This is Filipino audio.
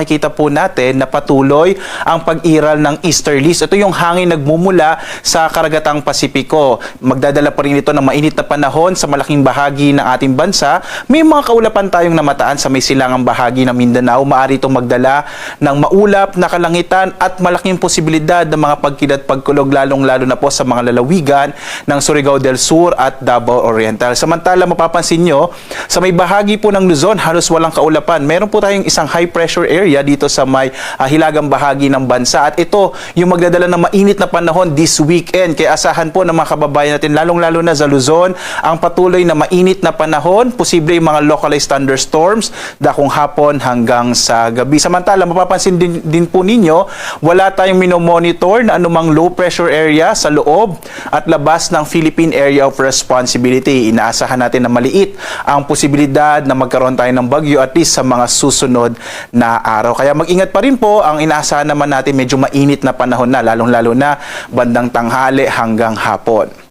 makikita po natin na patuloy ang pag-iral ng easterlies. Ito yung hangin nagmumula sa karagatang Pasipiko. Magdadala pa rin ito ng mainit na panahon sa malaking bahagi ng ating bansa. May mga kaulapan tayong namataan sa may silangang bahagi ng Mindanao. Maaari itong magdala ng maulap na kalangitan at malaking posibilidad ng mga pagkilat-pagkulog, lalong-lalo na po sa mga lalawigan ng Surigao del Sur at Davao Oriental. Samantala, mapapansin nyo, sa may bahagi po ng Luzon, halos walang kaulapan. Meron po tayong isang high pressure area dito sa may hilagang bahagi ng bansa. At ito, yung magdadala ng mainit na panahon this weekend. Kaya asahan po ng mga kababayan natin, lalong-lalo na sa Luzon, ang patuloy na mainit na panahon, posible yung mga localized thunderstorms, dakong hapon hanggang sa gabi. Samantala, mapapansin din po ninyo, wala tayong minomonitor na anumang low pressure area sa loob at labas ng Philippine Area of Responsibility. Inaasahan natin na maliit ang posibilidad na magkaroon tayo ng bagyo at least sa mga susunod na araw. Kaya mag-ingat pa rin po. Ang inaasahan naman natin medyo mainit na panahon na, lalong-lalo na bandang tanghali hanggang hapon.